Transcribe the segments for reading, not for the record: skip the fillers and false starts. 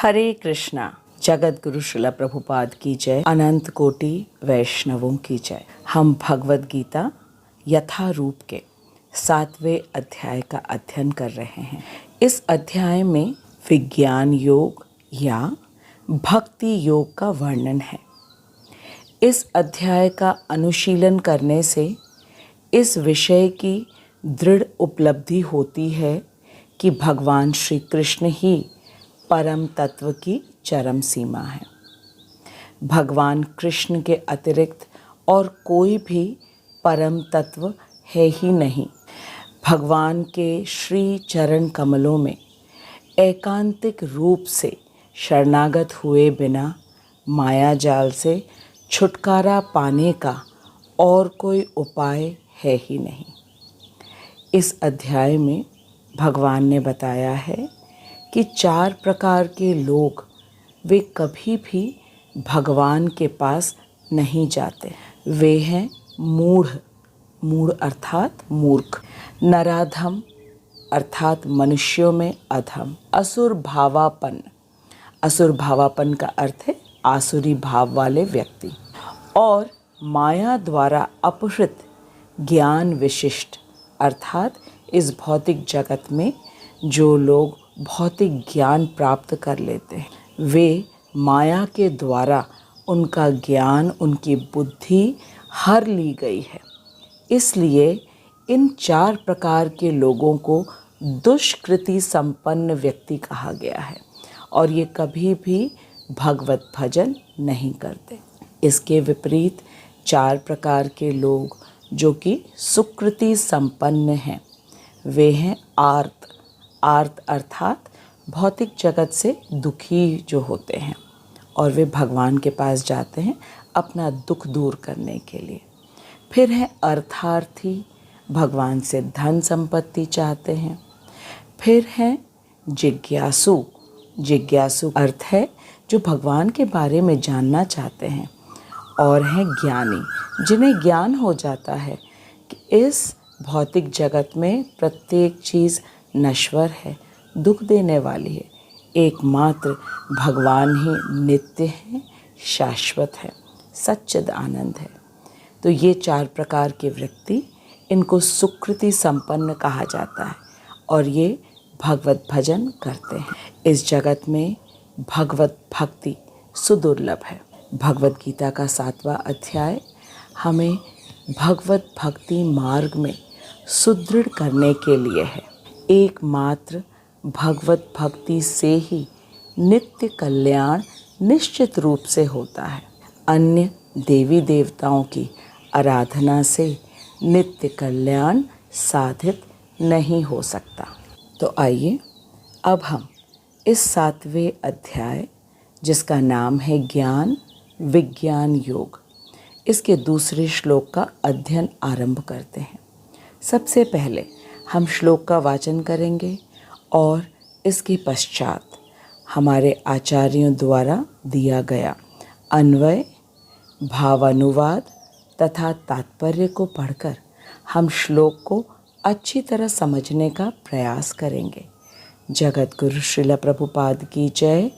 हरे कृष्णा। जगत गुरु श्रील प्रभुपाद की जय। अनंत कोटि वैष्णवों की जय। हम भगवद गीता यथारूप के 7वें अध्याय का अध्ययन कर रहे हैं। इस अध्याय में विज्ञान योग या भक्ति योग का वर्णन है। इस अध्याय का अनुशीलन करने से इस विषय की दृढ़ उपलब्धि होती है कि भगवान श्री कृष्ण ही परम तत्व की चरम सीमा है। भगवान कृष्ण के अतिरिक्त और कोई भी परम तत्व है ही नहीं। भगवान के श्री चरण कमलों में एकांतिक रूप से शरणागत हुए बिना माया जाल से छुटकारा पाने का और कोई उपाय है ही नहीं। इस अध्याय में भगवान ने बताया है कि 4 प्रकार के लोग वे कभी भी भगवान के पास नहीं जाते। वे हैं मूढ़ अर्थात मूर्ख, नराधम अर्थात मनुष्यों में अधम, असुर भावापन का अर्थ है आसुरी भाव वाले व्यक्ति, और माया द्वारा अपहृत ज्ञान विशिष्ट अर्थात इस भौतिक जगत में जो लोग भौतिक ज्ञान प्राप्त कर लेते हैं, वे माया के द्वारा उनका ज्ञान, उनकी बुद्धि हर ली गई है। इसलिए इन 4 प्रकार के लोगों को दुष्कृति संपन्न व्यक्ति कहा गया है और ये कभी भी भगवत भजन नहीं करते। इसके विपरीत 4 प्रकार के लोग जो कि सुकृति संपन्न हैं, वे हैं आर्त अर्थात भौतिक जगत से दुखी जो होते हैं और वे भगवान के पास जाते हैं अपना दुख दूर करने के लिए। फिर है अर्थार्थी, भगवान से धन संपत्ति चाहते हैं। फिर हैं जिज्ञासु अर्थ है जो भगवान के बारे में जानना चाहते हैं। और हैं ज्ञानी, जिन्हें ज्ञान हो जाता है कि इस भौतिक जगत में प्रत्येक चीज़ नश्वर है, दुख देने वाली है, एकमात्र भगवान ही नित्य है, शाश्वत है, सच्चिद आनंद है। तो ये 4 प्रकार के व्यक्ति, इनको सुकृति संपन्न कहा जाता है और ये भगवत भजन करते हैं। इस जगत में भगवत भक्ति सुदुर्लभ है। भगवद गीता का 7वां अध्याय हमें भगवत भक्ति मार्ग में सुदृढ़ करने के लिए है। एकमात्र भगवत भक्ति से ही नित्य कल्याण निश्चित रूप से होता है। अन्य देवी देवताओं की आराधना से नित्य कल्याण साधित नहीं हो सकता। तो आइए अब हम इस 7वें अध्याय, जिसका नाम है ज्ञान विज्ञान योग, इसके दूसरे श्लोक का अध्ययन आरंभ करते हैं। सबसे पहले हम श्लोक का वाचन करेंगे और इसके पश्चात हमारे आचार्यों द्वारा दिया गया अन्वय, भावानुवाद तथा तात्पर्य को पढ़कर हम श्लोक को अच्छी तरह समझने का प्रयास करेंगे। जगत गुरु श्रील प्रभुपाद की जय।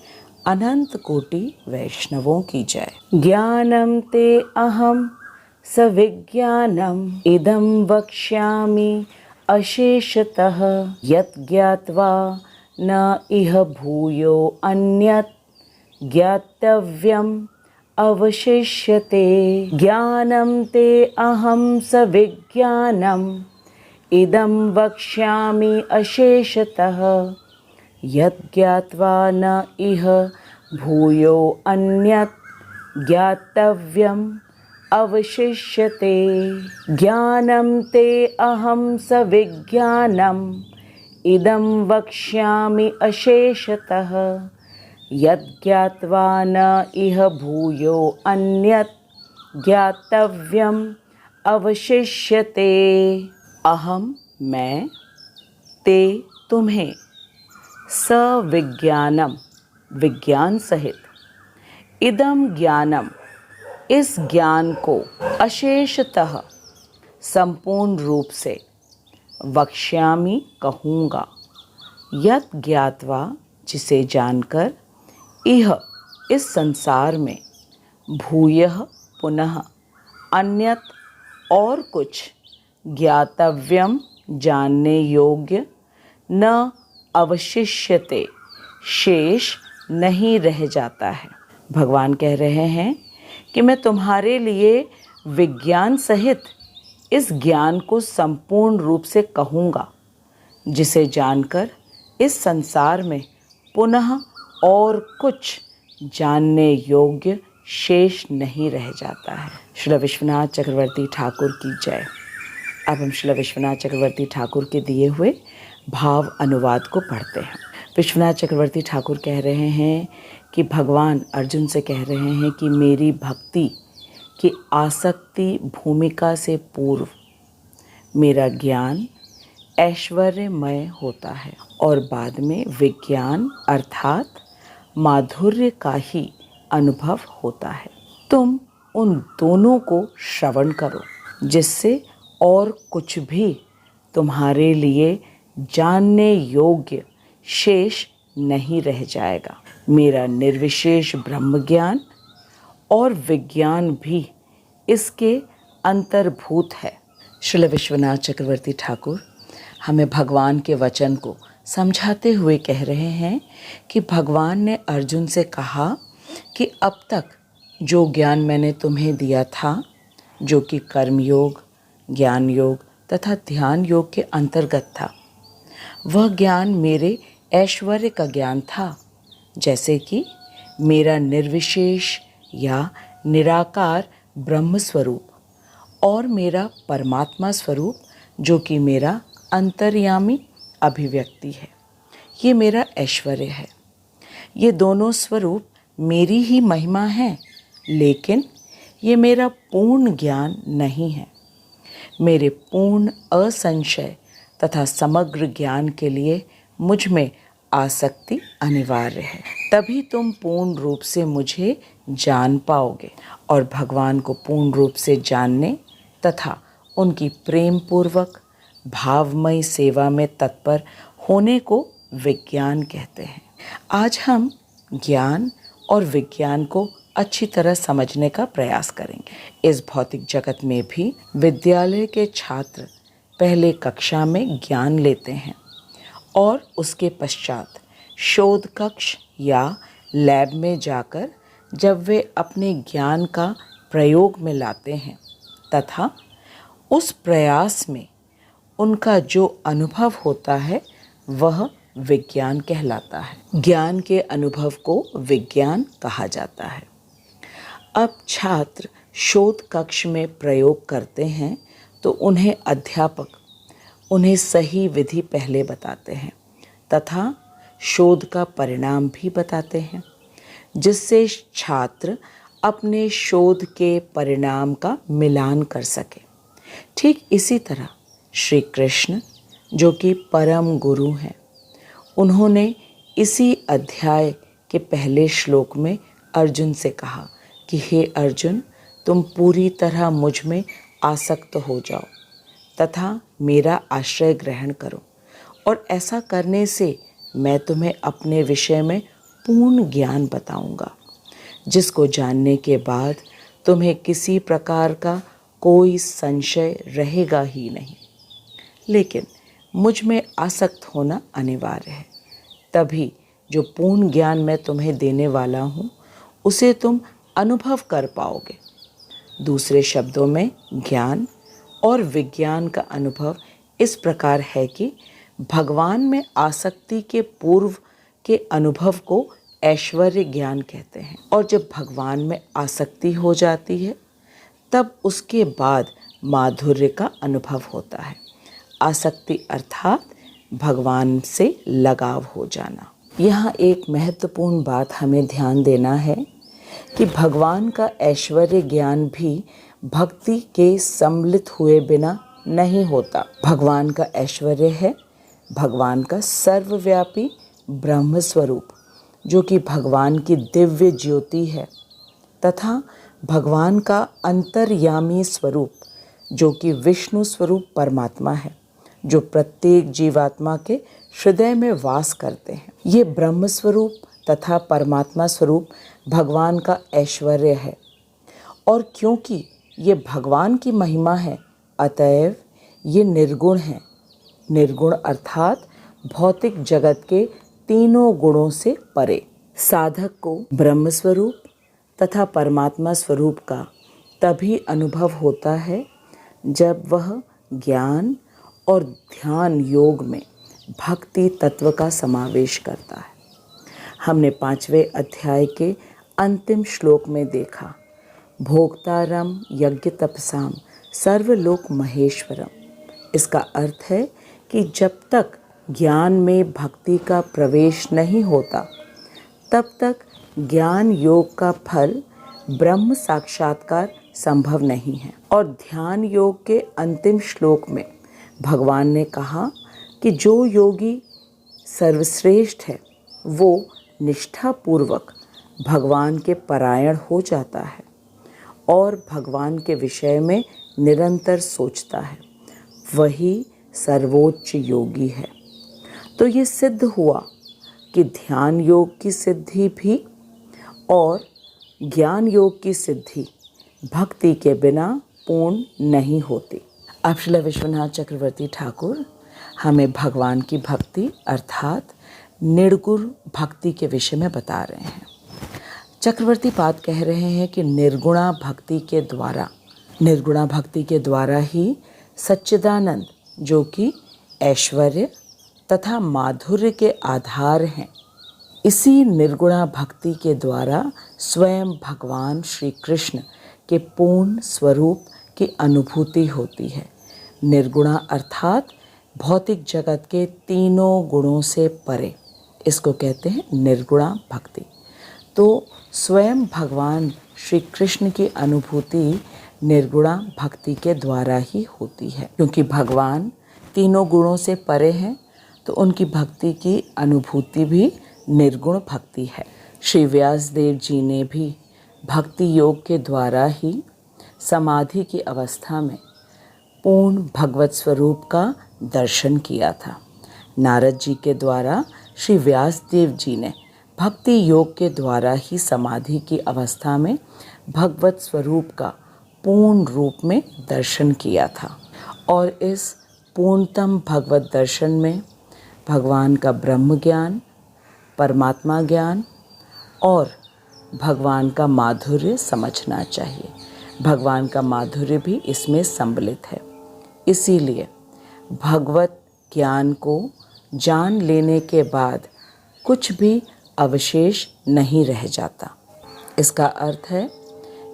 अनंत कोटि वैष्णवों की जय। ज्ञानम ते अहम सविज्ञानम इदं वक्ष्यामि अशेषतः यत् ज्ञात्वा न इह भूयो अन्यत् ज्ञातव्यम् अवशिष्यते। ज्ञानं ते अहं सविज्ञानम् इदं वक्ष्यामि अशेषतः यत् ज्ञात्वा न इह भूयो अन्यत् ज्ञातव्यम् अवशिष्यते। ज्ञानं ते अहं सविज्ञानम् इदं वक्ष्यामि अशेषतः यत् ज्ञात्वा न इह भूयो अन्यत् ज्ञातव्यम् अवशिष्यते। अहम मैं, ते तुम्हें, सविज्ञानम विज्ञान सहित, इदम ज्ञानम इस ज्ञान को, अशेषतः संपूर्ण रूप से, वक्ष्यामि कहूँगा, यत् ज्ञात्वा जिसे जानकर, इह इस संसार में भूयः पुनः अन्यत और कुछ ज्ञातव्यम जानने योग्य न अवशिष्यते, शेष नहीं रह जाता है। भगवान कह रहे हैं कि मैं तुम्हारे लिए विज्ञान सहित इस ज्ञान को संपूर्ण रूप से कहूँगा, जिसे जानकर इस संसार में पुनः और कुछ जानने योग्य शेष नहीं रह जाता है। श्री विश्वनाथ चक्रवर्ती ठाकुर की जय। अब हम श्री विश्वनाथ चक्रवर्ती ठाकुर के दिए हुए भाव अनुवाद को पढ़ते हैं। विश्वनाथ चक्रवर्ती ठाकुर कह रहे हैं कि भगवान अर्जुन से कह रहे हैं कि मेरी भक्ति की आसक्ति भूमिका से पूर्व मेरा ज्ञान ऐश्वर्यमय होता है और बाद में विज्ञान अर्थात माधुर्य का ही अनुभव होता है। तुम उन दोनों को श्रवण करो, जिससे और कुछ भी तुम्हारे लिए जानने योग्य शेष नहीं रह जाएगा। मेरा निर्विशेष ब्रह्म ज्ञान और विज्ञान भी इसके अंतर्भूत है। श्री विश्वनाथ चक्रवर्ती ठाकुर हमें भगवान के वचन को समझाते हुए कह रहे हैं कि भगवान ने अर्जुन से कहा कि अब तक जो ज्ञान मैंने तुम्हें दिया था, जो कि कर्म योग, ज्ञान योग तथा ध्यान योग के अंतर्गत था, वह ज्ञान मेरे ऐश्वर्य का ज्ञान था, जैसे कि मेरा निर्विशेष या निराकार ब्रह्म स्वरूप और मेरा परमात्मा स्वरूप, जो कि मेरा अंतर्यामी अभिव्यक्ति है। ये मेरा ऐश्वर्य है। ये दोनों स्वरूप मेरी ही महिमा है, लेकिन ये मेरा पूर्ण ज्ञान नहीं है। मेरे पूर्ण असंशय तथा समग्र ज्ञान के लिए मुझ में आसक्ति अनिवार्य है, तभी तुम पूर्ण रूप से मुझे जान पाओगे। और भगवान को पूर्ण रूप से जानने तथा उनकी प्रेम पूर्वक भावमयी सेवा में तत्पर होने को विज्ञान कहते हैं। आज हम ज्ञान और विज्ञान को अच्छी तरह समझने का प्रयास करेंगे। इस भौतिक जगत में भी विद्यालय के छात्र पहले कक्षा में ज्ञान लेते हैं और उसके पश्चात शोध कक्ष या लैब में जाकर जब वे अपने ज्ञान का प्रयोग में लाते हैं तथा उस प्रयास में उनका जो अनुभव होता है वह विज्ञान कहलाता है। ज्ञान के अनुभव को विज्ञान कहा जाता है। अब छात्र शोध कक्ष में प्रयोग करते हैं तो उन्हें अध्यापक उन्हें सही विधि पहले बताते हैं तथा शोध का परिणाम भी बताते हैं, जिससे छात्र अपने शोध के परिणाम का मिलान कर सके। ठीक इसी तरह श्री कृष्ण, जो कि परम गुरु हैं, उन्होंने इसी अध्याय के पहले श्लोक में अर्जुन से कहा कि हे अर्जुन, तुम पूरी तरह मुझ में आसक्त हो जाओ तथा मेरा आश्रय ग्रहण करो, और ऐसा करने से मैं तुम्हें अपने विषय में पूर्ण ज्ञान बताऊंगा, जिसको जानने के बाद तुम्हें किसी प्रकार का कोई संशय रहेगा ही नहीं। लेकिन मुझ में आसक्त होना अनिवार्य है, तभी जो पूर्ण ज्ञान मैं तुम्हें देने वाला हूँ उसे तुम अनुभव कर पाओगे। दूसरे शब्दों में ज्ञान और विज्ञान का अनुभव इस प्रकार है कि भगवान में आसक्ति के पूर्व के अनुभव को ऐश्वर्य ज्ञान कहते हैं, और जब भगवान में आसक्ति हो जाती है तब उसके बाद माधुर्य का अनुभव होता है। आसक्ति अर्थात भगवान से लगाव हो जाना। यहाँ एक महत्वपूर्ण बात हमें ध्यान देना है कि भगवान का ऐश्वर्य ज्ञान भी भक्ति के सम्मिलित हुए बिना नहीं होता। भगवान का ऐश्वर्य है भगवान का सर्वव्यापी ब्रह्म स्वरूप, जो कि भगवान की दिव्य ज्योति है, तथा भगवान का अंतर्यामी स्वरूप, जो कि विष्णु स्वरूप परमात्मा है, जो प्रत्येक जीवात्मा के हृदय में वास करते हैं। ये ब्रह्म स्वरूप तथा परमात्मा स्वरूप भगवान का ऐश्वर्य है। और क्योंकि ये भगवान की महिमा है, अतएव ये निर्गुण है। निर्गुण अर्थात भौतिक जगत के तीनों गुणों से परे। साधक को ब्रह्म स्वरूप तथा परमात्मा स्वरूप का तभी अनुभव होता है जब वह ज्ञान और ध्यान योग में भक्ति तत्व का समावेश करता है। हमने 5वें अध्याय के अंतिम श्लोक में देखा, भोक्तारम यज्ञ तपसाम सर्वलोक महेश्वरम। इसका अर्थ है कि जब तक ज्ञान में भक्ति का प्रवेश नहीं होता तब तक ज्ञान योग का फल ब्रह्म साक्षात्कार संभव नहीं है। और ध्यान योग के अंतिम श्लोक में भगवान ने कहा कि जो योगी सर्वश्रेष्ठ है वो निष्ठापूर्वक भगवान के परायण हो जाता है और भगवान के विषय में निरंतर सोचता है, वही सर्वोच्च योगी है। तो ये सिद्ध हुआ कि ध्यान योग की सिद्धि भी और ज्ञान योग की सिद्धि भक्ति के बिना पूर्ण नहीं होती। अब श्री विश्वनाथ चक्रवर्ती ठाकुर हमें भगवान की भक्ति अर्थात निर्गुण भक्ति के विषय में बता रहे हैं। चक्रवर्ती पाद कह रहे हैं कि निर्गुणा भक्ति के द्वारा ही सच्चिदानंद, जो कि ऐश्वर्य तथा माधुर्य के आधार हैं, इसी निर्गुणा भक्ति के द्वारा स्वयं भगवान श्री कृष्ण के पूर्ण स्वरूप की अनुभूति होती है। निर्गुणा अर्थात भौतिक जगत के तीनों गुणों से परे, इसको कहते हैं निर्गुणा भक्ति। तो स्वयं भगवान श्री कृष्ण की अनुभूति निर्गुणा भक्ति के द्वारा ही होती है। क्योंकि भगवान तीनों गुणों से परे हैं तो उनकी भक्ति की अनुभूति भी निर्गुण भक्ति है। श्री व्यास देव जी ने भी भक्ति योग के द्वारा ही समाधि की अवस्था में पूर्ण भगवत स्वरूप का दर्शन किया था। नारद जी के द्वारा श्री व्यास देव जी ने भक्ति योग के द्वारा ही समाधि की अवस्था में भगवत स्वरूप का पूर्ण रूप में दर्शन किया था। और इस पूर्णतम भगवत दर्शन में भगवान का ब्रह्म ज्ञान, परमात्मा ज्ञान और भगवान का माधुर्य समझना चाहिए। भगवान का माधुर्य भी इसमें सम्मिलित है। इसीलिए भगवत ज्ञान को जान लेने के बाद कुछ भी अवशेष नहीं रह जाता। इसका अर्थ है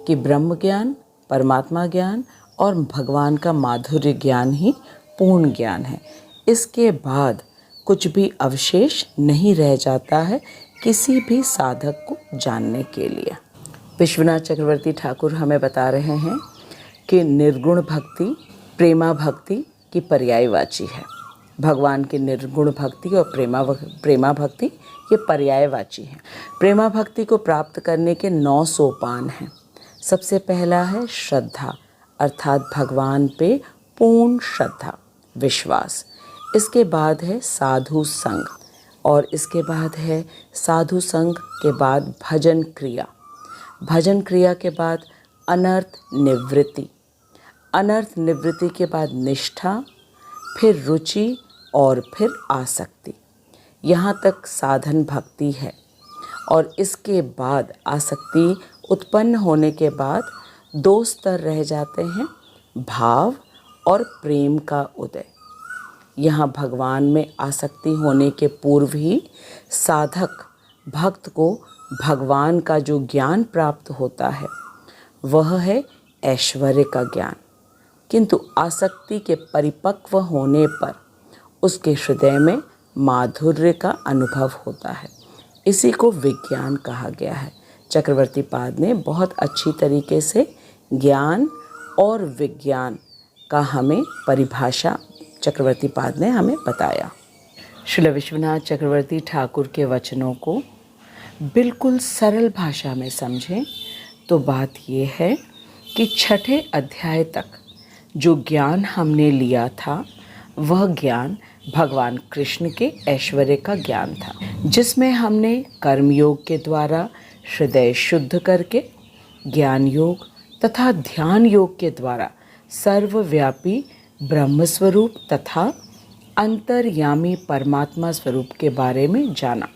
कि ब्रह्म ज्ञान, परमात्मा ज्ञान और भगवान का माधुर्य ज्ञान ही पूर्ण ज्ञान है। इसके बाद कुछ भी अवशेष नहीं रह जाता है किसी भी साधक को जानने के लिए। विश्वनाथ चक्रवर्ती ठाकुर हमें बता रहे हैं कि निर्गुण भक्ति प्रेमा भक्ति की पर्यायवाची है। भगवान की निर्गुण भक्ति और प्रेमा भक्ति ये पर्यायवाची हैं। प्रेमा भक्ति को प्राप्त करने के 9 सोपान हैं। सबसे पहला है श्रद्धा, अर्थात भगवान पे पूर्ण श्रद्धा, विश्वास। इसके बाद है साधु संग और इसके बाद है साधु संग के बाद भजन क्रिया। भजन क्रिया के बाद अनर्थ निवृत्ति, अनर्थ निवृत्ति के बाद निष्ठा, फिर रुचि और फिर आसक्ति। यहाँ तक साधन भक्ति है। और इसके बाद आसक्ति उत्पन्न होने के बाद 2 स्तर रह जाते हैं, भाव और प्रेम का उदय। यहाँ भगवान में आसक्ति होने के पूर्व ही साधक भक्त को भगवान का जो ज्ञान प्राप्त होता है वह है ऐश्वर्य का ज्ञान। किंतु आसक्ति के परिपक्व होने पर उसके हृदय में माधुर्य का अनुभव होता है। इसी को विज्ञान कहा गया है। चक्रवर्ती पाद ने बहुत अच्छी तरीके से ज्ञान और विज्ञान का हमें परिभाषा चक्रवर्ती पाद ने हमें बताया। श्री विश्वनाथ चक्रवर्ती ठाकुर के वचनों को बिल्कुल सरल भाषा में समझें तो बात ये है कि 6ठे अध्याय तक जो ज्ञान हमने लिया था वह ज्ञान भगवान कृष्ण के ऐश्वर्य का ज्ञान था, जिसमें हमने कर्मयोग के द्वारा हृदय शुद्ध करके, ज्ञान योग तथा ध्यान योग के द्वारा सर्वव्यापी ब्रह्म स्वरूप तथा अंतर्यामी परमात्मा स्वरूप के बारे में जाना।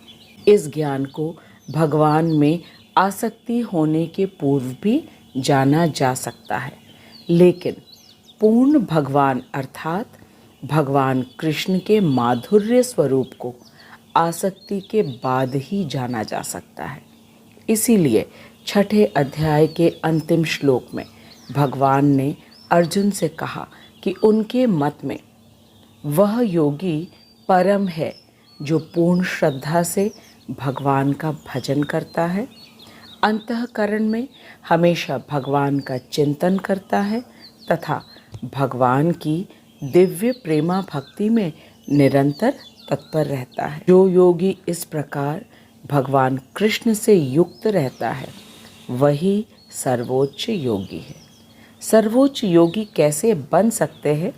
इस ज्ञान को भगवान में आसक्ति होने के पूर्व भी जाना जा सकता है, लेकिन पूर्ण भगवान अर्थात भगवान कृष्ण के माधुर्य स्वरूप को आसक्ति के बाद ही जाना जा सकता है। इसीलिए छठे अध्याय के अंतिम श्लोक में भगवान ने अर्जुन से कहा कि उनके मत में वह योगी परम है जो पूर्ण श्रद्धा से भगवान का भजन करता है, अंतःकरण में हमेशा भगवान का चिंतन करता है तथा भगवान की दिव्य प्रेमा भक्ति में निरंतर तत्पर रहता है। जो योगी इस प्रकार भगवान कृष्ण से युक्त रहता है वही सर्वोच्च योगी है। सर्वोच्च योगी कैसे बन सकते हैं,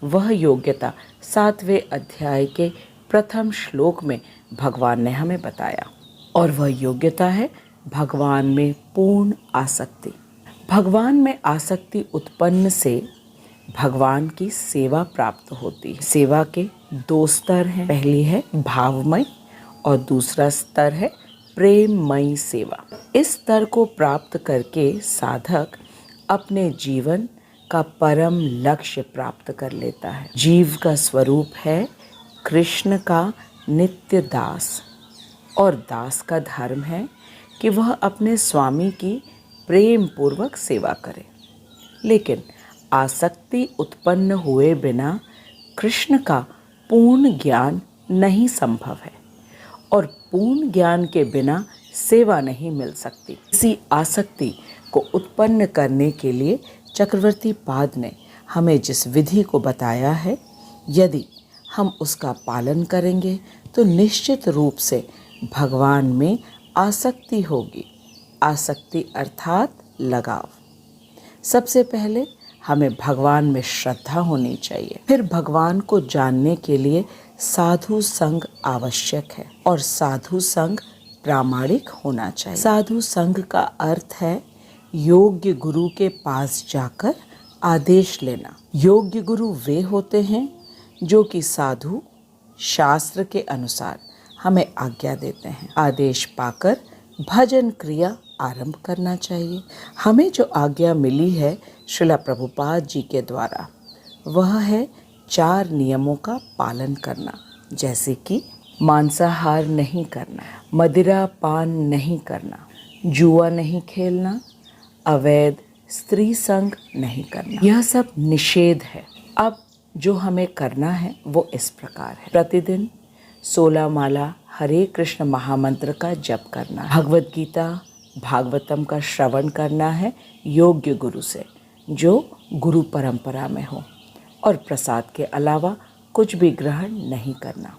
वह योग्यता 7वें अध्याय के प्रथम श्लोक में भगवान ने हमें बताया, और वह योग्यता है भगवान में पूर्ण आसक्ति। भगवान में आसक्ति उत्पन्न से भगवान की सेवा प्राप्त होती है। सेवा के 2 स्तर हैं, पहली है भावमय और दूसरा स्तर है प्रेममयी सेवा। इस स्तर को प्राप्त करके साधक अपने जीवन का परम लक्ष्य प्राप्त कर लेता है। जीव का स्वरूप है कृष्ण का नित्य दास, और दास का धर्म है कि वह अपने स्वामी की प्रेम पूर्वक सेवा करे। लेकिन आसक्ति उत्पन्न हुए बिना कृष्ण का पूर्ण ज्ञान नहीं संभव है, और पूर्ण ज्ञान के बिना सेवा नहीं मिल सकती। इसी आसक्ति को उत्पन्न करने के लिए चक्रवर्ती पाद ने हमें जिस विधि को बताया है, यदि हम उसका पालन करेंगे तो निश्चित रूप से भगवान में आसक्ति होगी। आसक्ति अर्थात लगाव। सबसे पहले हमें भगवान में श्रद्धा होनी चाहिए, फिर भगवान को जानने के लिए साधु संग आवश्यक है, और साधु संग प्रामाणिक होना चाहिए। साधु संग का अर्थ है योग्य गुरु के पास जाकर आदेश लेना। योग्य गुरु वे होते हैं जो कि साधु शास्त्र के अनुसार हमें आज्ञा देते हैं। आदेश पाकर भजन क्रिया आरंभ करना चाहिए। हमें जो आज्ञा मिली है श्रील प्रभुपाद जी के द्वारा, वह है 4 नियमों का पालन करना, जैसे कि मांसाहार नहीं करना, मदिरा पान नहीं करना, जुआ नहीं खेलना, अवैध स्त्री संग नहीं करना। यह सब निषेध है। अब जो हमें करना है वो इस प्रकार है। प्रतिदिन 16 माला हरे कृष्ण महामंत्र का जप करना, भगवद गीता भागवतम का श्रवण करना है योग्य गुरु से, जो गुरु परंपरा में हो, और प्रसाद के अलावा कुछ भी ग्रहण नहीं करना।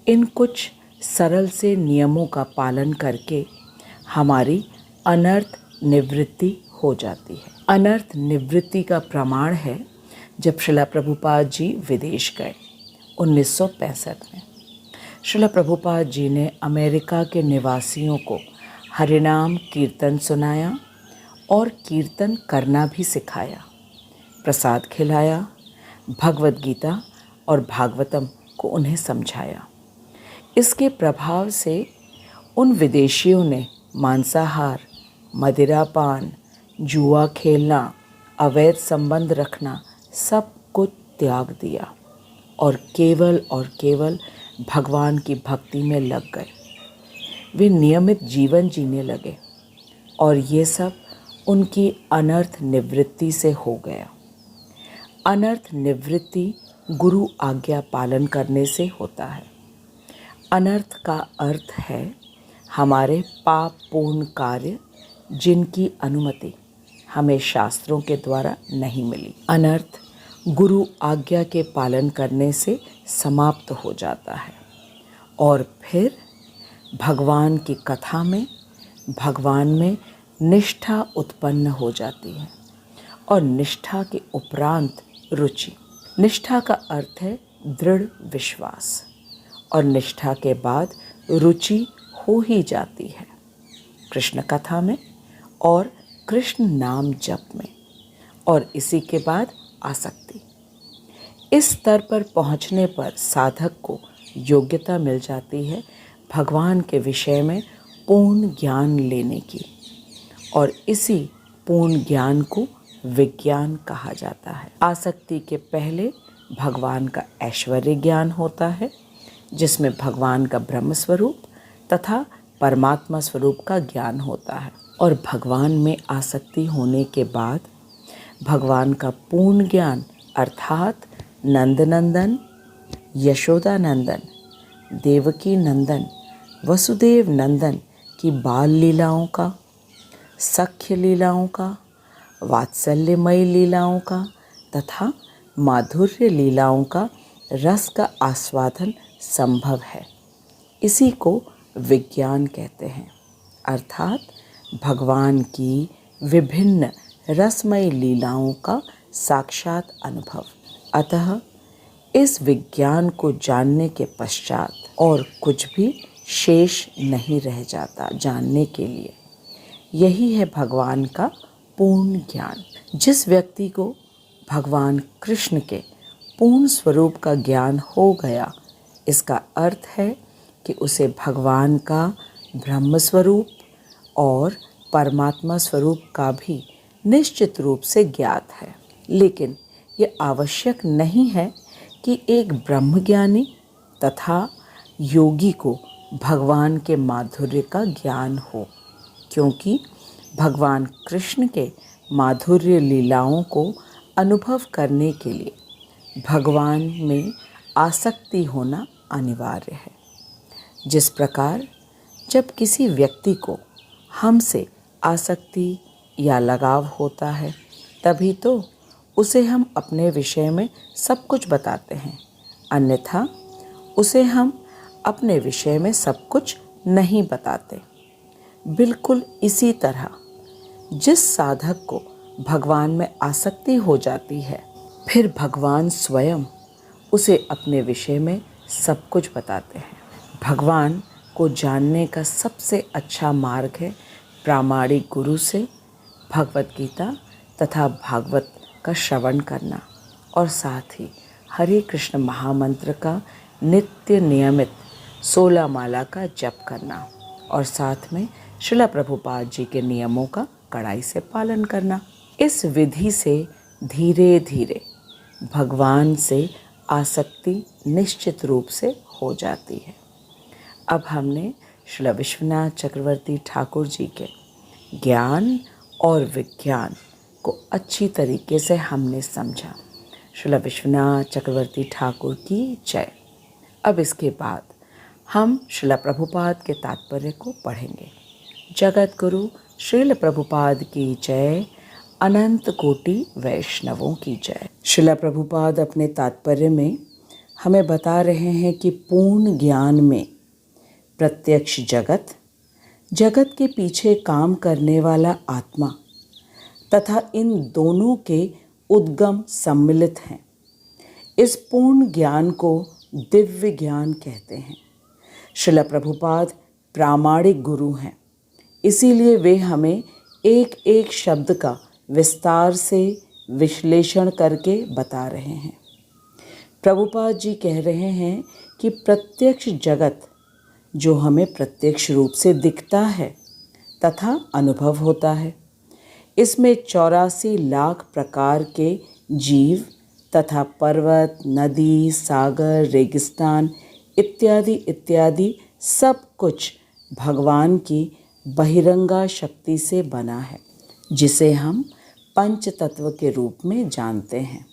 इन कुछ सरल से नियमों का पालन करके हमारी अनर्थ निवृत्ति हो जाती है। अनर्थ निवृत्ति का प्रमाण है जब श्रील प्रभुपाद जी विदेश गए 1965 में। श्रील प्रभुपाद जी ने अमेरिका के निवासियों को हरिनाम कीर्तन सुनाया और कीर्तन करना भी सिखाया, प्रसाद खिलाया, भगवद गीता और भागवतम को उन्हें समझाया। इसके प्रभाव से उन विदेशियों ने मांसाहार, मदिरापान, जुआ खेलना, अवैध संबंध रखना सब कुछ त्याग दिया और केवल भगवान की भक्ति में लग गए। वे नियमित जीवन जीने लगे और ये सब उनकी अनर्थ निवृत्ति से हो गया। अनर्थ निवृत्ति गुरु आज्ञा पालन करने से होता है। अनर्थ का अर्थ है हमारे पाप पूर्ण कार्य जिनकी अनुमति हमें शास्त्रों के द्वारा नहीं मिली। अनर्थ गुरु आज्ञा के पालन करने से समाप्त हो जाता है और फिर भगवान की कथा में, भगवान में निष्ठा उत्पन्न हो जाती है और निष्ठा के उपरांत रुचि। निष्ठा का अर्थ है दृढ़ विश्वास और निष्ठा के बाद रुचि हो ही जाती है कृष्ण कथा में और कृष्ण नाम जप में, और इसी के बाद आसक्ति। इस स्तर पर पहुंचने पर साधक को योग्यता मिल जाती है भगवान के विषय में पूर्ण ज्ञान लेने की, और इसी पूर्ण ज्ञान को विज्ञान कहा जाता है। आसक्ति के पहले भगवान का ऐश्वर्य ज्ञान होता है, जिसमें भगवान का ब्रह्म स्वरूप तथा परमात्मा स्वरूप का ज्ञान होता है, और भगवान में आसक्ति होने के बाद भगवान का पूर्ण ज्ञान अर्थात नंदनंदन, यशोदा नंदन, देवकी नंदन, वसुदेव नंदन की बाल लीलाओं का, सख्य लीलाओं का, वात्सल्यमयी लीलाओं का तथा माधुर्य लीलाओं का रस का आस्वादन संभव है। इसी को विज्ञान कहते हैं, अर्थात भगवान की विभिन्न रसमय लीलाओं का साक्षात अनुभव। अतः इस विज्ञान को जानने के पश्चात और कुछ भी शेष नहीं रह जाता जानने के लिए। यही है भगवान का पूर्ण ज्ञान। जिस व्यक्ति को भगवान कृष्ण के पूर्ण स्वरूप का ज्ञान हो गया, इसका अर्थ है कि उसे भगवान का ब्रह्म स्वरूप और परमात्मा स्वरूप का भी निश्चित रूप से ज्ञात है। लेकिन ये आवश्यक नहीं है कि एक ब्रह्मज्ञानी तथा योगी को भगवान के माधुर्य का ज्ञान हो, क्योंकि भगवान कृष्ण के माधुर्य लीलाओं को अनुभव करने के लिए भगवान में आसक्ति होना अनिवार्य है। जिस प्रकार जब किसी व्यक्ति को हमसे आसक्ति या लगाव होता है, तभी तो उसे हम अपने विषय में सब कुछ बताते हैं, अन्यथा उसे हम अपने विषय में सब कुछ नहीं बताते। बिल्कुल इसी तरह जिस साधक को भगवान में आसक्ति हो जाती है, फिर भगवान स्वयं उसे अपने विषय में सब कुछ बताते हैं। भगवान को जानने का सबसे अच्छा मार्ग है प्रामाणिक गुरु से भगवत गीता तथा भागवत का श्रवण करना, और साथ ही हरे कृष्ण महामंत्र का नित्य नियमित 16 माला का जप करना, और साथ में श्रील प्रभुपाद जी के नियमों का कड़ाई से पालन करना। इस विधि से धीरे धीरे भगवान से आसक्ति निश्चित रूप से हो जाती है। अब हमने श्रील विश्वनाथ चक्रवर्ती ठाकुर जी के ज्ञान और विज्ञान को अच्छी तरीके से हमने समझा। श्रील विश्वनाथ चक्रवर्ती ठाकुर की जय। अब इसके बाद हम श्रील प्रभुपाद के तात्पर्य को पढ़ेंगे। जगत गुरु श्रील प्रभुपाद की जय, अनंत कोटि वैष्णवों की जय। श्रील प्रभुपाद अपने तात्पर्य में हमें बता रहे हैं कि पूर्ण ज्ञान में प्रत्यक्ष जगत, जगत के पीछे काम करने वाला आत्मा तथा इन दोनों के उद्गम सम्मिलित हैं। इस पूर्ण ज्ञान को दिव्य ज्ञान कहते हैं। श्रील प्रभुपाद प्रामाणिक गुरु हैं, इसीलिए वे हमें एक एक शब्द का विस्तार से विश्लेषण करके बता रहे हैं। प्रभुपाद जी कह रहे हैं कि प्रत्यक्ष जगत जो हमें प्रत्यक्ष रूप से दिखता है तथा अनुभव होता है, इसमें 84 लाख प्रकार के जीव तथा पर्वत, नदी, सागर, रेगिस्तान इत्यादि इत्यादि सब कुछ भगवान की बहिरंगा शक्ति से बना है, जिसे हम पंच तत्व के रूप में जानते हैं,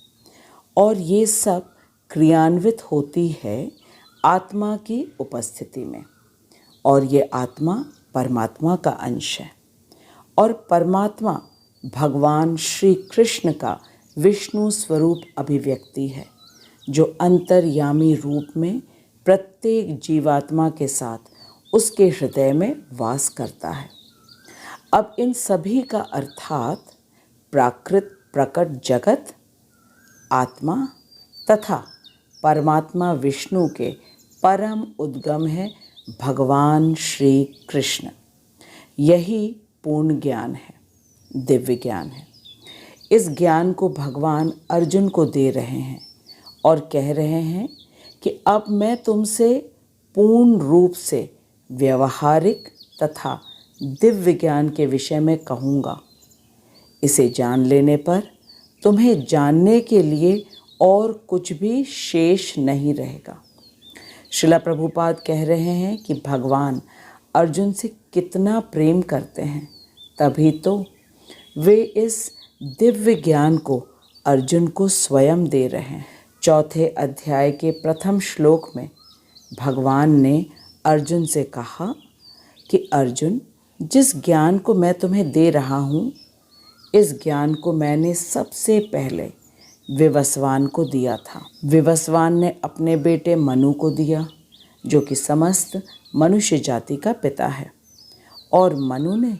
और ये सब क्रियान्वित होती है आत्मा की उपस्थिति में, और ये आत्मा परमात्मा का अंश है, और परमात्मा भगवान श्री कृष्ण का विष्णु स्वरूप अभिव्यक्ति है, जो अंतर्यामी रूप में प्रत्येक जीवात्मा के साथ उसके हृदय में वास करता है। अब इन सभी का अर्थात प्राकृत प्रकट जगत, आत्मा तथा परमात्मा विष्णु के परम उद्गम है भगवान श्री कृष्ण। यही पूर्ण ज्ञान है, दिव्य ज्ञान है। इस ज्ञान को भगवान अर्जुन को दे रहे हैं और कह रहे हैं कि अब मैं तुमसे पूर्ण रूप से व्यवहारिक तथा दिव्य ज्ञान के विषय में कहूँगा। इसे जान लेने पर तुम्हें जानने के लिए और कुछ भी शेष नहीं रहेगा। श्रील प्रभुपाद कह रहे हैं कि भगवान अर्जुन से कितना प्रेम करते हैं, तभी तो वे इस दिव्य ज्ञान को अर्जुन को स्वयं दे रहे हैं। चौथे अध्याय के प्रथम श्लोक में भगवान ने अर्जुन से कहा कि अर्जुन, जिस ज्ञान को मैं तुम्हें दे रहा हूँ, इस ज्ञान को मैंने सबसे पहले विवस्वान को दिया था। विवस्वान ने अपने बेटे मनु को दिया, जो कि समस्त मनुष्य जाति का पिता है, और मनु ने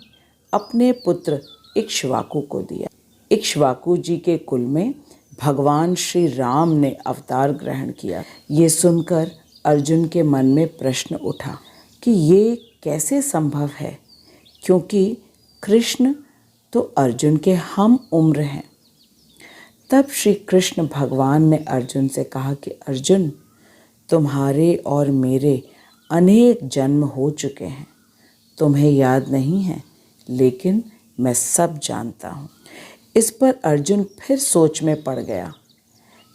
अपने पुत्र इक्ष्वाकु को दिया। इक्ष्वाकु जी के कुल में भगवान श्री राम ने अवतार ग्रहण किया। ये सुनकर अर्जुन के मन में प्रश्न उठा कि ये कैसे संभव है, क्योंकि कृष्ण तो अर्जुन के हम उम्र हैं। तब श्री कृष्ण भगवान ने अर्जुन से कहा कि अर्जुन, तुम्हारे और मेरे अनेक जन्म हो चुके हैं, तुम्हें याद नहीं है, लेकिन मैं सब जानता हूँ। इस पर अर्जुन फिर सोच में पड़ गया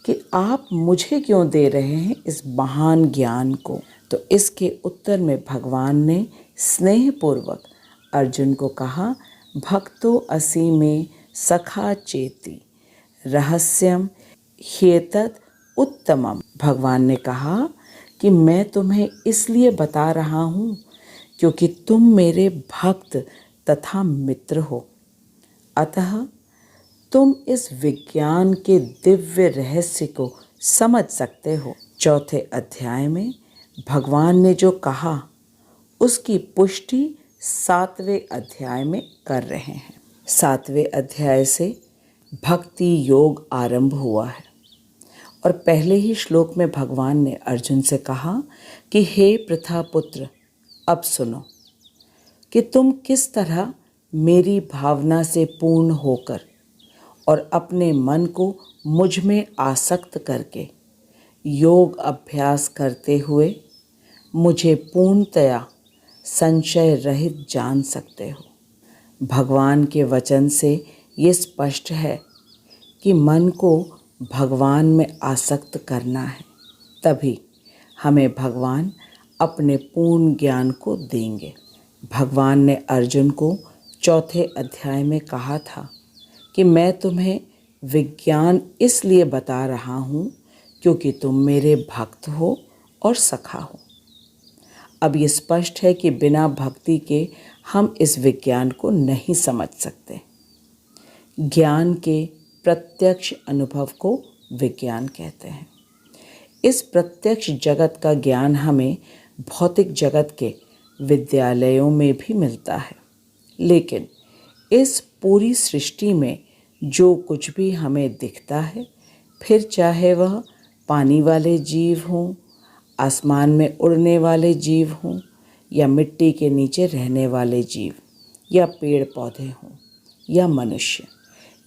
कि आप मुझे क्यों दे रहे हैं इस महान ज्ञान को। तो इसके उत्तर में भगवान ने स्नेहपूर्वक अर्जुन को कहा, भक्तो असि में सखा चेति रहस्यम ह्येतत् उत्तमम। भगवान ने कहा कि मैं तुम्हें इसलिए बता रहा हूँ क्योंकि तुम मेरे भक्त तथा मित्र हो, अतः तुम इस विज्ञान के दिव्य रहस्य को समझ सकते हो। चौथे अध्याय में भगवान ने जो कहा उसकी पुष्टि 7वें अध्याय में कर रहे हैं। 7वें अध्याय से भक्ति योग आरंभ हुआ है और पहले ही श्लोक में भगवान ने अर्जुन से कहा कि हे पृथा पुत्र, अब सुनो कि तुम किस तरह मेरी भावना से पूर्ण होकर और अपने मन को मुझ में आसक्त करके योग अभ्यास करते हुए मुझे पूर्णतया संशय रहित जान सकते हो। भगवान के वचन से ये स्पष्ट है कि मन को भगवान में आसक्त करना है, तभी हमें भगवान अपने पूर्ण ज्ञान को देंगे। भगवान ने अर्जुन को चौथे अध्याय में कहा था कि मैं तुम्हें विज्ञान इसलिए बता रहा हूँ क्योंकि तुम मेरे भक्त हो और सखा हो। अब ये स्पष्ट है कि बिना भक्ति के हम इस विज्ञान को नहीं समझ सकते। ज्ञान के प्रत्यक्ष अनुभव को विज्ञान कहते हैं। इस प्रत्यक्ष जगत का ज्ञान हमें भौतिक जगत के विद्यालयों में भी मिलता है, लेकिन इस पूरी सृष्टि में जो कुछ भी हमें दिखता है, फिर चाहे वह पानी वाले जीव हों, आसमान में उड़ने वाले जीव हों, या मिट्टी के नीचे रहने वाले जीव, या पेड़ पौधे हों, या मनुष्य,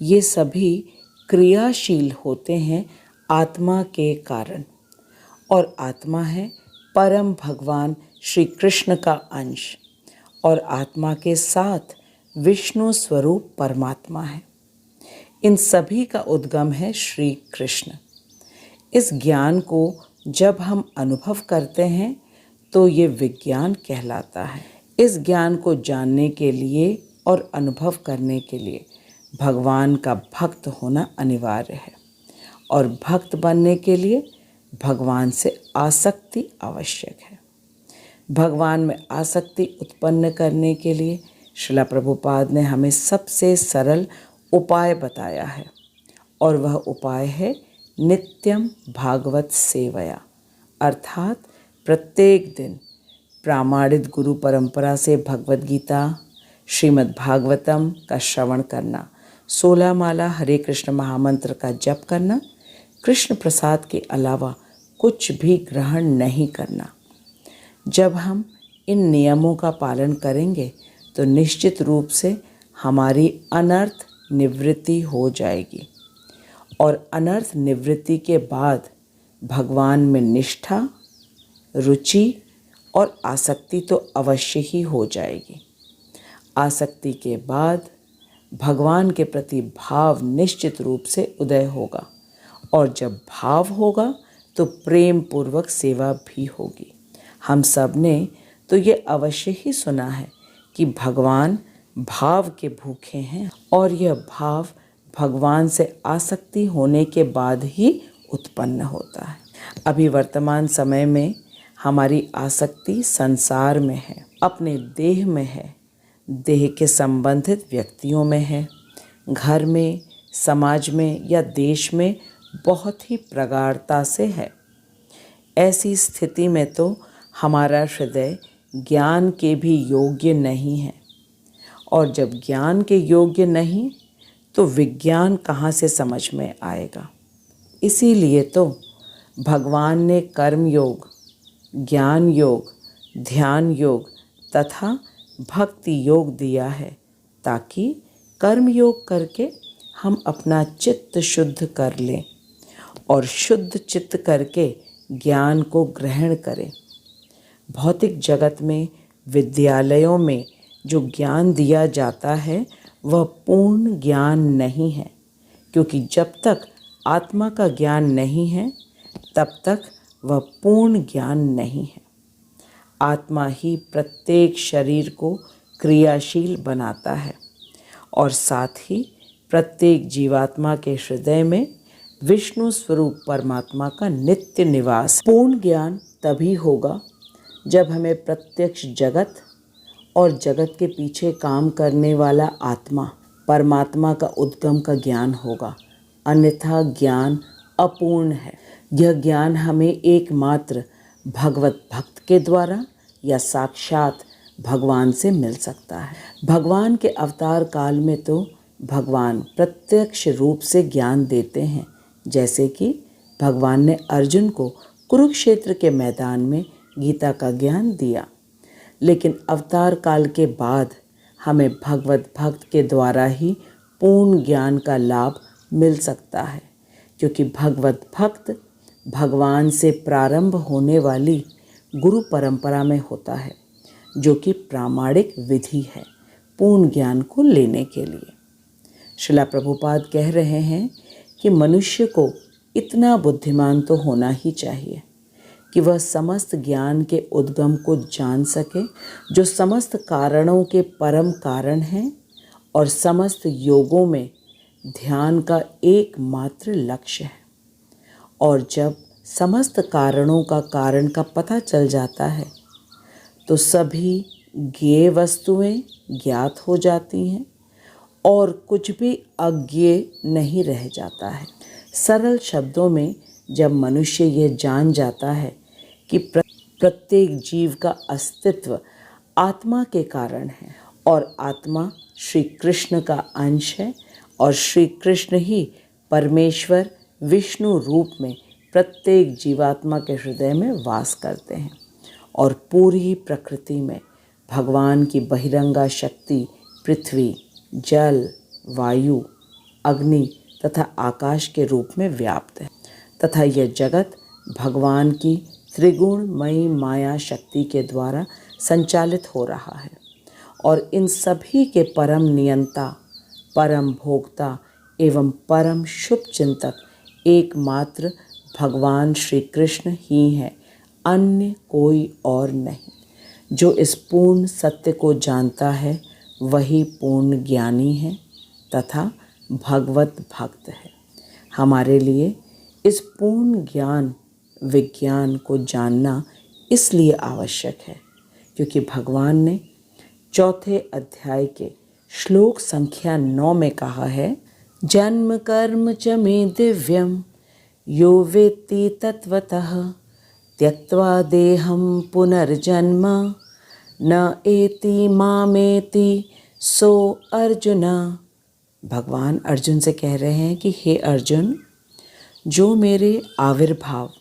ये सभी क्रियाशील होते हैं आत्मा के कारण, और आत्मा है परम भगवान श्री कृष्ण का अंश, और आत्मा के साथ विष्णु स्वरूप परमात्मा है। इन सभी का उद्गम है श्री कृष्ण। इस ज्ञान को जब हम अनुभव करते हैं तो ये विज्ञान कहलाता है। इस ज्ञान को जानने के लिए और अनुभव करने के लिए भगवान का भक्त होना अनिवार्य है, और भक्त बनने के लिए भगवान से आसक्ति आवश्यक है। भगवान में आसक्ति उत्पन्न करने के लिए श्रील प्रभुपाद ने हमें सबसे सरल उपाय बताया है, और वह उपाय है नित्यम भागवत सेवया, अर्थात प्रत्येक दिन प्रामाणित गुरु परंपरा से भगवत गीता, श्रीमद् भागवतम का श्रवण करना, 16 माला हरे कृष्ण महामंत्र का जप करना, कृष्ण प्रसाद के अलावा कुछ भी ग्रहण नहीं करना। जब हम इन नियमों का पालन करेंगे तो निश्चित रूप से हमारी अनर्थ निवृत्ति हो जाएगी और अनर्थ निवृत्ति के बाद भगवान में निष्ठा, रुचि और आसक्ति तो अवश्य ही हो जाएगी। आसक्ति के बाद भगवान के प्रति भाव निश्चित रूप से उदय होगा और जब भाव होगा तो प्रेम पूर्वक सेवा भी होगी। हम सब ने तो ये अवश्य ही सुना है कि भगवान भाव के भूखे हैं और यह भाव भगवान से आसक्ति होने के बाद ही उत्पन्न होता है। अभी वर्तमान समय में हमारी आसक्ति संसार में है, अपने देह में है, देह के संबंधित व्यक्तियों में है, घर में, समाज में या देश में बहुत ही प्रगाढ़ता से है। ऐसी स्थिति में तो हमारा हृदय ज्ञान के भी योग्य नहीं है और जब ज्ञान के योग्य नहीं तो विज्ञान कहाँ से समझ में आएगा। इसीलिए तो भगवान ने कर्म योग, ज्ञान योग, ध्यान योग तथा भक्ति योग दिया है ताकि कर्म योग करके हम अपना चित्त शुद्ध कर लें और शुद्ध चित्त करके ज्ञान को ग्रहण करें। भौतिक जगत में, विद्यालयों में जो ज्ञान दिया जाता है वह पूर्ण ज्ञान नहीं है, क्योंकि जब तक आत्मा का ज्ञान नहीं है तब तक वह पूर्ण ज्ञान नहीं है। आत्मा ही प्रत्येक शरीर को क्रियाशील बनाता है और साथ ही प्रत्येक जीवात्मा के हृदय में विष्णु स्वरूप परमात्मा का नित्य निवास। पूर्ण ज्ञान तभी होगा जब हमें प्रत्यक्ष जगत और जगत के पीछे काम करने वाला आत्मा परमात्मा का उद्गम का ज्ञान होगा, अन्यथा ज्ञान अपूर्ण है। यह ज्ञान हमें एकमात्र भगवत भक्त के द्वारा या साक्षात भगवान से मिल सकता है। भगवान के अवतार काल में तो भगवान प्रत्यक्ष रूप से ज्ञान देते हैं, जैसे कि भगवान ने अर्जुन को कुरुक्षेत्र के मैदान में गीता का ज्ञान दिया। लेकिन अवतार काल के बाद हमें भगवत भक्त के द्वारा ही पूर्ण ज्ञान का लाभ मिल सकता है, क्योंकि भगवत भक्त भगवान से प्रारंभ होने वाली गुरु परंपरा में होता है, जो कि प्रामाणिक विधि है पूर्ण ज्ञान को लेने के लिए। श्रीला प्रभुपाद कह रहे हैं कि मनुष्य को इतना बुद्धिमान तो होना ही चाहिए कि वह समस्त ज्ञान के उद्गम को जान सके, जो समस्त कारणों के परम कारण हैं और समस्त योगों में ध्यान का एकमात्र लक्ष्य है। और जब समस्त कारणों का कारण का पता चल जाता है तो सभी ज्ञेय वस्तुएं ज्ञात हो जाती हैं और कुछ भी अज्ञेय नहीं रह जाता है। सरल शब्दों में जब मनुष्य यह जान जाता है कि प्रत्येक जीव का अस्तित्व आत्मा के कारण है और आत्मा श्री कृष्ण का अंश है और श्री कृष्ण ही परमेश्वर विष्णु रूप में प्रत्येक जीवात्मा के हृदय में वास करते हैं और पूरी प्रकृति में भगवान की बहिरंगा शक्ति पृथ्वी, जल, वायु, अग्नि तथा आकाश के रूप में व्याप्त है तथा यह जगत भगवान की त्रिगुणमयी माया शक्ति के द्वारा संचालित हो रहा है और इन सभी के परम नियंता, परम भोक्ता एवं परम शुभ चिंतक एकमात्र भगवान श्री कृष्ण ही हैं, अन्य कोई और नहीं। जो इस पूर्ण सत्य को जानता है वही पूर्ण ज्ञानी है तथा भगवत भक्त है। हमारे लिए इस पूर्ण ज्ञान विज्ञान को जानना इसलिए आवश्यक है क्योंकि भगवान ने चौथे अध्याय के श्लोक संख्या 9 में कहा है, जन्म कर्म च मे दिव्यम यो वेत्ति तत्वतः त्यक्त्वा देहं पुनर्जन्म न एति मामेति सो अर्जुन। भगवान अर्जुन से कह रहे हैं कि हे अर्जुन, जो मेरे आविर्भाव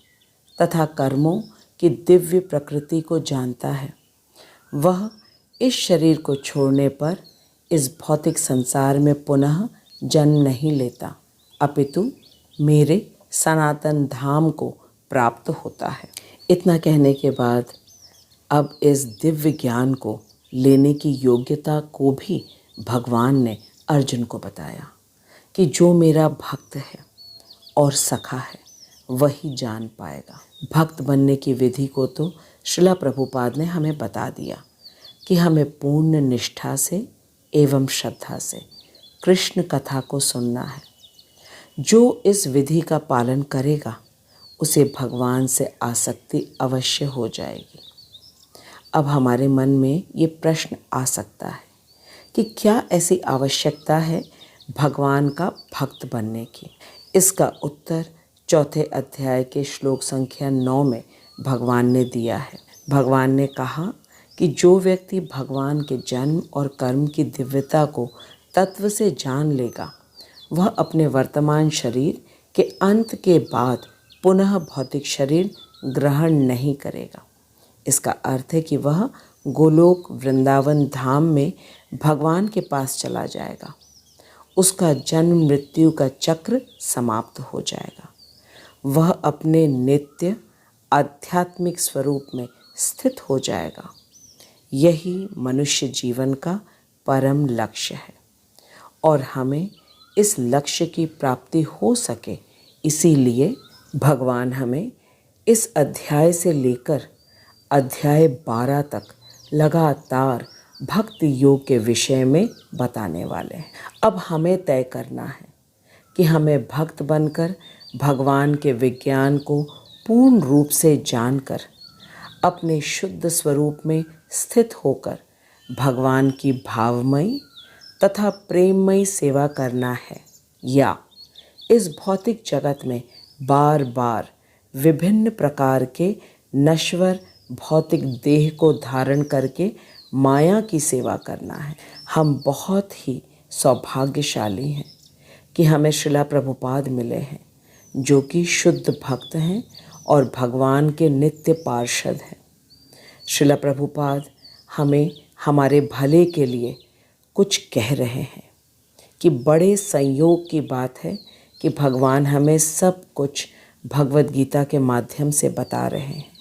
तथा कर्मों की दिव्य प्रकृति को जानता है, वह इस शरीर को छोड़ने पर इस भौतिक संसार में पुनः जन्म नहीं लेता, अपितु मेरे सनातन धाम को प्राप्त होता है। इतना कहने के बाद अब इस दिव्य ज्ञान को लेने की योग्यता को भी भगवान ने अर्जुन को बताया कि जो मेरा भक्त है और सखा है वही जान पाएगा। भक्त बनने की विधि को तो श्रील प्रभुपाद ने हमें बता दिया कि हमें पूर्ण निष्ठा से एवं श्रद्धा से कृष्ण कथा को सुनना है। जो इस विधि का पालन करेगा उसे भगवान से आसक्ति अवश्य हो जाएगी। अब हमारे मन में ये प्रश्न आ सकता है कि क्या ऐसी आवश्यकता है भगवान का भक्त बनने की? इसका उत्तर चौथे अध्याय के श्लोक संख्या 9 में भगवान ने दिया है। भगवान ने कहा कि जो व्यक्ति भगवान के जन्म और कर्म की दिव्यता को तत्व से जान लेगा, वह अपने वर्तमान शरीर के अंत के बाद पुनः भौतिक शरीर ग्रहण नहीं करेगा। इसका अर्थ है कि वह गोलोक वृंदावन धाम में भगवान के पास चला जाएगा। उसका जन्म मृत्यु का चक्र समाप्त हो जाएगा। वह अपने नित्य आध्यात्मिक स्वरूप में स्थित हो जाएगा। यही मनुष्य जीवन का परम लक्ष्य है और हमें इस लक्ष्य की प्राप्ति हो सके, इसीलिए भगवान हमें इस अध्याय से लेकर अध्याय 12 तक लगातार भक्ति योग के विषय में बताने वाले हैं। अब हमें तय करना है कि हमें भक्त बनकर भगवान के विज्ञान को पूर्ण रूप से जानकर अपने शुद्ध स्वरूप में स्थित होकर भगवान की भावमयी तथा प्रेममयी सेवा करना है, या इस भौतिक जगत में बार बार विभिन्न प्रकार के नश्वर भौतिक देह को धारण करके माया की सेवा करना है। हम बहुत ही सौभाग्यशाली हैं कि हमें श्रील प्रभुपाद मिले हैं, जो कि शुद्ध भक्त हैं और भगवान के नित्य पार्षद हैं। श्रील प्रभुपाद हमें हमारे भले के लिए कुछ कह रहे हैं कि बड़े संयोग की बात है कि भगवान हमें सब कुछ भगवद गीता के माध्यम से बता रहे हैं।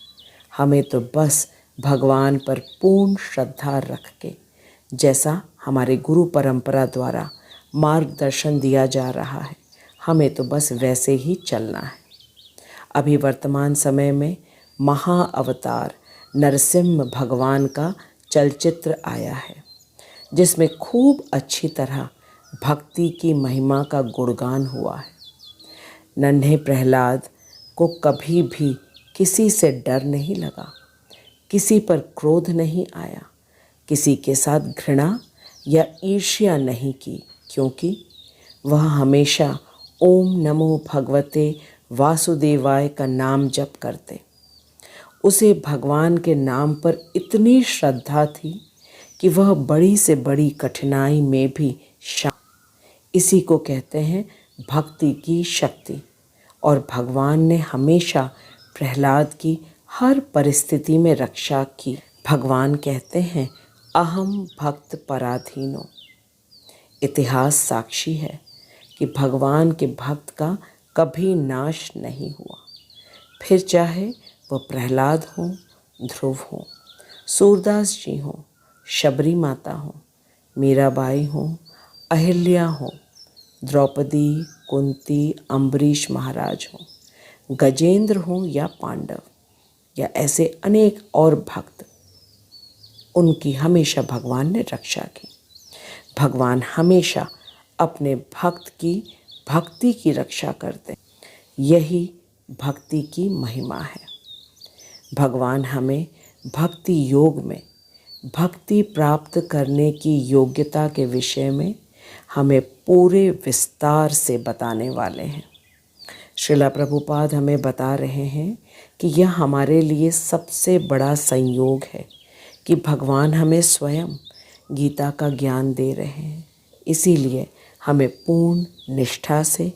हमें तो बस भगवान पर पूर्ण श्रद्धा रख के, जैसा हमारे गुरु परंपरा द्वारा मार्गदर्शन दिया जा रहा है, हमें तो बस वैसे ही चलना है। अभी वर्तमान समय में महाअवतार नरसिंह भगवान का चलचित्र आया है, जिसमें खूब अच्छी तरह भक्ति की महिमा का गुणगान हुआ है। नन्हे प्रहलाद को कभी भी किसी से डर नहीं लगा, किसी पर क्रोध नहीं आया, किसी के साथ घृणा या ईर्ष्या नहीं की, क्योंकि वह हमेशा ओम नमो भगवते वासुदेवाय का नाम जप करते। उसे भगवान के नाम पर इतनी श्रद्धा थी कि वह बड़ी से बड़ी कठिनाई में भी इसी को कहते हैं भक्ति की शक्ति। और भगवान ने हमेशा प्रहलाद की हर परिस्थिति में रक्षा की। भगवान कहते हैं अहम भक्त पराधीनो। इतिहास साक्षी है कि भगवान के भक्त का कभी नाश नहीं हुआ, फिर चाहे वह प्रहलाद हो, ध्रुव हो, सूरदास जी हो, शबरी माता हो, मीराबाई हो, अहिल्या हो, द्रौपदी, कुंती, अम्बरीश महाराज हो, गजेंद्र हो या पांडव, या ऐसे अनेक और भक्त, उनकी हमेशा भगवान ने रक्षा की। भगवान हमेशा अपने भक्त की भक्ति की रक्षा करते। यही भक्ति की महिमा है। भगवान हमें भक्ति योग में भक्ति प्राप्त करने की योग्यता के विषय में हमें पूरे विस्तार से बताने वाले हैं। श्रील प्रभुपाद हमें बता रहे हैं कि यह हमारे लिए सबसे बड़ा संयोग है कि भगवान हमें स्वयं गीता का ज्ञान दे रहे हैं। इसीलिए हमें पूर्ण निष्ठा से,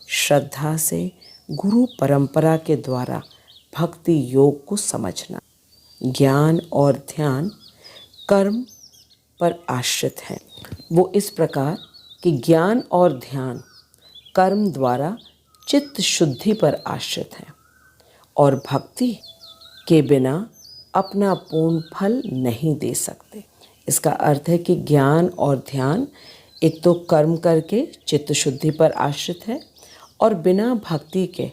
श्रद्धा से गुरु परंपरा के द्वारा भक्ति योग को समझना। ज्ञान और ध्यान कर्म पर आश्रित है। वो इस प्रकार कि ज्ञान और ध्यान कर्म द्वारा चित्त शुद्धि पर आश्रित है और भक्ति के बिना अपना पूर्ण फल नहीं दे सकते। इसका अर्थ है कि ज्ञान और ध्यान एक तो कर्म करके चित्त शुद्धि पर आश्रित है और बिना भक्ति के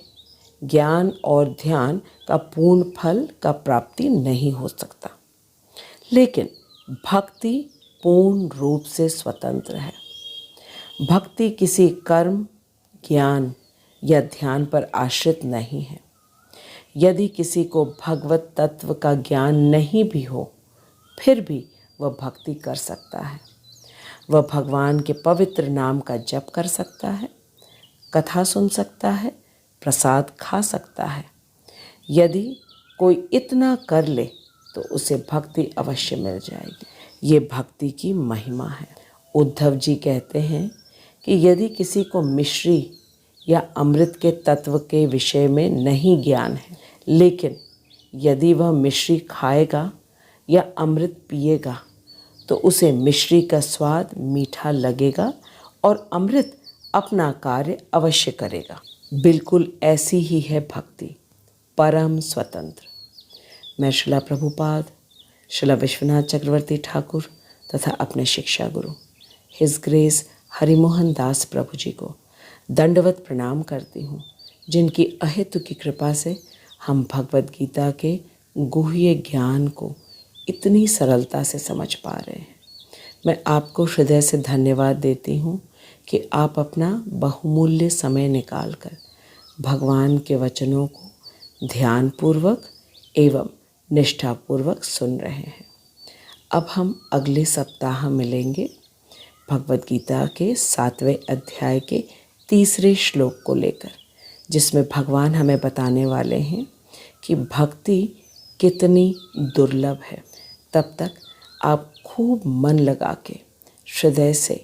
ज्ञान और ध्यान का पूर्ण फल का प्राप्ति नहीं हो सकता। लेकिन भक्ति पूर्ण रूप से स्वतंत्र है। भक्ति किसी कर्म, ज्ञान या ध्यान पर आश्रित नहीं है। यदि किसी को भगवत तत्व का ज्ञान नहीं भी हो, फिर भी वह भक्ति कर सकता है। वह भगवान के पवित्र नाम का जप कर सकता है, कथा सुन सकता है, प्रसाद खा सकता है। यदि कोई इतना कर ले तो उसे भक्ति अवश्य मिल जाएगी। ये भक्ति की महिमा है। उद्धव जी कहते हैं कि यदि किसी को मिश्री या अमृत के तत्व के विषय में नहीं ज्ञान है, लेकिन यदि वह मिश्री खाएगा या अमृत पिएगा तो उसे मिश्री का स्वाद मीठा लगेगा और अमृत अपना कार्य अवश्य करेगा। बिल्कुल ऐसी ही है भक्ति, परम स्वतंत्र। मैं श्रीला प्रभुपाद, श्रीला विश्वनाथ चक्रवर्ती ठाकुर तथा अपने शिक्षा गुरु हिज ग्रेस हरिमोहन दास प्रभु जी को दंडवत प्रणाम करती हूँ, जिनकी अहेतु की कृपा से हम भगवद गीता के गुह्य ज्ञान को इतनी सरलता से समझ पा रहे हैं। मैं आपको हृदय से धन्यवाद देती हूँ कि आप अपना बहुमूल्य समय निकालकर भगवान के वचनों को ध्यानपूर्वक एवं निष्ठापूर्वक सुन रहे हैं। अब हम अगले सप्ताह मिलेंगे भगवद गीता के 7वें अध्याय के 3 श्लोक को लेकर, जिसमें भगवान हमें बताने वाले हैं कि भक्ति कितनी दुर्लभ है। तब तक आप खूब मन लगा के हृदय से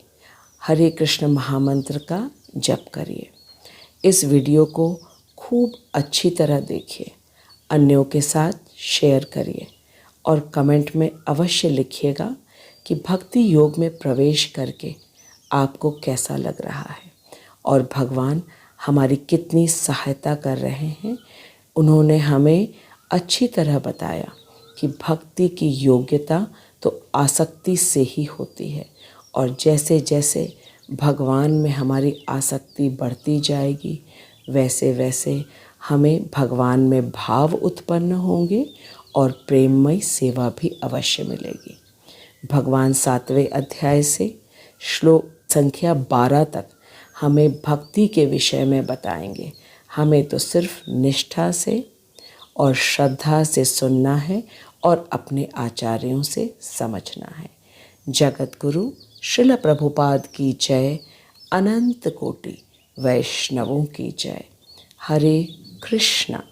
हरे कृष्ण महामंत्र का जप करिए। इस वीडियो को खूब अच्छी तरह देखिए, अन्यों के साथ शेयर करिए और कमेंट में अवश्य लिखिएगा कि भक्ति योग में प्रवेश करके आपको कैसा लग रहा है और भगवान हमारी कितनी सहायता कर रहे हैं। उन्होंने हमें अच्छी तरह बताया कि भक्ति की योग्यता तो आसक्ति से ही होती है और जैसे जैसे भगवान में हमारी आसक्ति बढ़ती जाएगी, वैसे वैसे हमें भगवान में भाव उत्पन्न होंगे और प्रेममय सेवा भी अवश्य मिलेगी। भगवान 7वें अध्याय से श्लोक संख्या 12 तक हमें भक्ति के विषय में बताएंगे। हमें तो सिर्फ निष्ठा से और श्रद्धा से सुनना है और अपने आचार्यों से समझना है। जगत गुरु श्रील प्रभुपाद की जय, अनंत कोटि वैष्णवों की जय। हरे कृष्णा।